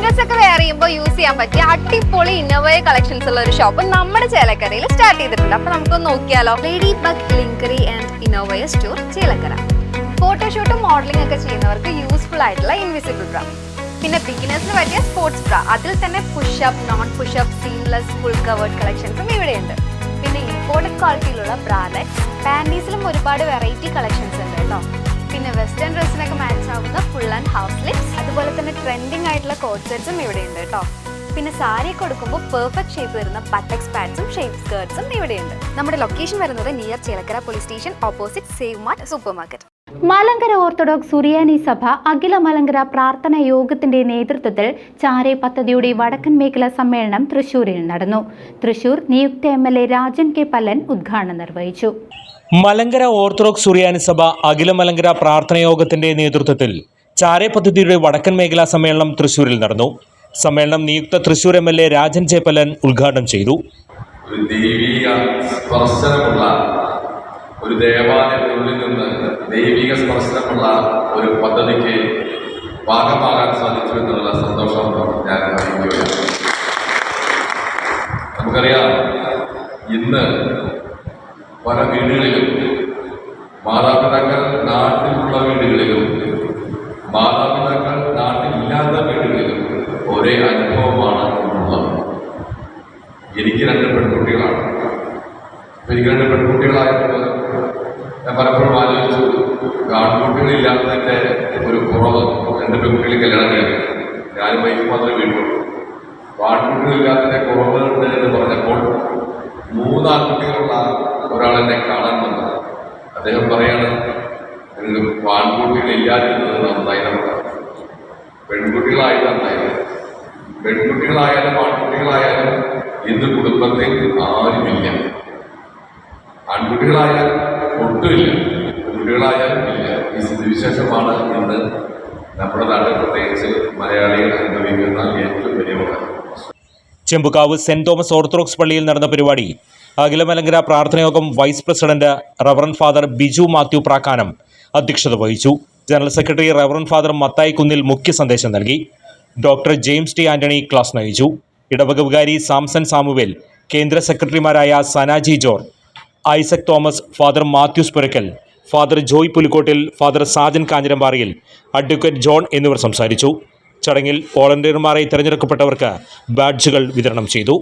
Office ഒക്കെ wear ചെയ്യുമ്പോൾ use ചെയ്യാൻ പറ്റിയ അടിപൊളി ഇന്നോവയ കളക്ഷൻസ് ഉള്ള ഒരു ഷോപ്പ് നമ്മുടെ ചേലക്കരയിൽ സ്റ്റാർട്ട് ചെയ്തിട്ടുണ്ട്. അപ്പൊ നമുക്കൊന്ന് നോക്കിയാലോ. ലേഡി ബഗ് ലിങ്കറി ആൻഡ് ഇന്നോവയ സ്റ്റോർ ചേലക്കര. ഫോട്ടോഷൂട്ടും മോഡലിംഗ് ഒക്കെ ചെയ്യുന്നവർക്ക് യൂസ്ഫുൾ ആയിട്ടുള്ള ഇൻവിസിബിൾ ബ്ര, പിന്നെ ബിഗിനേഴ്സിന് പറ്റിയ സ്പോർട്സ് ബ്ര, അതിൽ തന്നെ push up, non push up, seamless, full covered കളക്ഷൻസും ഇവിടെയുണ്ട്. പിന്നെ ഇമ്പോർട്ടഡ് ക്വാളിറ്റിയിലുള്ള ബ്രാലറ്റ്സ്, പാൻറ്റീസിലും ഒരുപാട് വെറൈറ്റി കളക്ഷൻസ് ഉണ്ട് കേട്ടോ. പിന്നെ വെസ്റ്റേൺ ഡ്രസ്സിനൊക്കെ മാച്ച് ആവുന്ന ഫുൾ ആൻഡ് ഹാഫ് സ്ലിപ്സ്, അതുപോലെ തന്നെ ട്രെൻഡിങ് ആയിട്ടുള്ള കോട്ട് സെറ്റ്സും ഇവിടെയുണ്ട് കേട്ടോ. പിന്നെ സാരി കൊടുക്കുമ്പോൾ പെർഫെക്റ്റ് ഷേപ്പ് വരുന്ന ബട്ടക്സ് പാഡ്സും ഷേപ്പ് സ്കേർട്സും ഇവിടെയുണ്ട്. നമ്മുടെ ലൊക്കേഷൻ വരുന്നത് near Chelakkara police station, opposite Save Mart super market. Malankara orthodox Suriyani Sabha അഖില മലങ്കര പ്രാർത്ഥനാ യോഗത്തിന്റെ നേതൃത്വത്തിൽ ചാരെ പദ്ധതിയുടെ വടക്കൻ മേഖല സമ്മേളനം തൃശൂരിൽ നടന്നു. തൃശൂർ നിയുക്ത MLA രാജൻ കെ പല്ലൻ ഉദ്ഘാടനം നിർവഹിച്ചു. മലങ്കര ഓർത്തഡോക്സ് സുറിയാനി സഭ അഖില മലങ്കര പ്രാർത്ഥനാ യോഗത്തിന്റെ നേതൃത്വത്തിൽ ചാരെ പദ്ധതിയുടെ വടക്കൻ മേഖലാ സമ്മേളനം തൃശൂരിൽ നടന്നു. സമ്മേളനം നിയുക്ത തൃശൂർ MLA രാജൻ കെ പല്ലൻ ഉദ്ഘാടനം ചെയ്തു. ഒരു ദേവാലയത്തിനുള്ളിൽ നിന്ന് ദൈവിക സ്പർശനമുള്ള ഒരു പദ്ധതിക്ക് ഭാഗമാകാൻ സാധിച്ചു എന്നുള്ള സന്തോഷം ഞാൻ അറിയിക്കുകയാണ്. നമുക്കറിയാം, ഇന്ന് പല വീടുകളിലും മാതാപിതാക്കൾ നാട്ടിലുള്ള വീടുകളിലും മാതാപിതാക്കൾ നാട്ടിലില്ലാത്ത വീടുകളിലും ഒരേ അനുഭവമാണ് ഉള്ളത്. എനിക്ക് 2 പെൺകുട്ടികളാണ്. എനിക്ക് 2 പെൺകുട്ടികളായപ്പോൾ ഞാൻ പലപ്പോഴും ആലോചിച്ചു, ആൺകുട്ടികളില്ലാത്തതിൻ്റെ ഒരു കുറവ്. 2 പെൺകുട്ടികൾ കല്യാണം കഴിഞ്ഞു, ഞാനും വൈഫ് മാത്രമേ വീട്ടുള്ളൂ. ആൺകുട്ടികളില്ലാത്തതിൻ്റെ കുറവുണ്ട് എന്ന് പറഞ്ഞപ്പോൾ 3 ആൺകുട്ടികളുള്ള ഒരാളെന്നെ കാണാൻ വന്നു. അദ്ദേഹം പറയാണ്, ആൺകുട്ടികളില്ലാതിരുന്നത് നന്നായി. നമുക്ക് പെൺകുട്ടികളായി നന്നായി. പെൺകുട്ടികളായാലും ആൺകുട്ടികളായാലും ഇന്ന് കുടുംബത്തിൽ ആരുമില്ല. ആൺകുട്ടികളായാലും ഒട്ടുമില്ല, പെൺകുട്ടികളായാലും ഇല്ല. ഈ സ്ഥിതിവിശേഷമാണ് ഇന്ന് നമ്മുടെ നാട്ടിൽ പ്രത്യേകിച്ച് മലയാളികൾ അനുഭവിക്കുന്ന ഏറ്റവും വലിയ ഉപകാരം. ചെമ്പുകാവ് സെന്റ് തോമസ് ഓർത്തഡോക്സ് പള്ളിയിൽ നടന്ന പരിപാടി അഖില മലങ്കര പ്രാർത്ഥനായോഗം vice president reverend father Biju Mathew Prakkanam അധ്യക്ഷത വഹിച്ചു. General secretary reverend father Mathai Kunnil മുഖ്യ സന്ദേശം നൽകി. Doctor James T Antony class നയിച്ചു. ഇടവക വികാരി സാംസൺ സാമുവേൽ, കേന്ദ്ര സെക്രട്ടറിമാരായ Sanaji George, Isaac Thomas, father Mathews Purakkal, father Joy Pulikkottil, father Sajan കാഞ്ഞിരമ്പാറയിൽ, അഡ്വക്കേറ്റ് ജോൺ എന്നിവർ സംസാരിച്ചു. ചടങ്ങിൽ വോളണ്ടിയർമാരായി തിരഞ്ഞെടുക്കപ്പെട്ടവർക്ക് ബാഡ്ജുകൾ വിതരണം ചെയ്തു.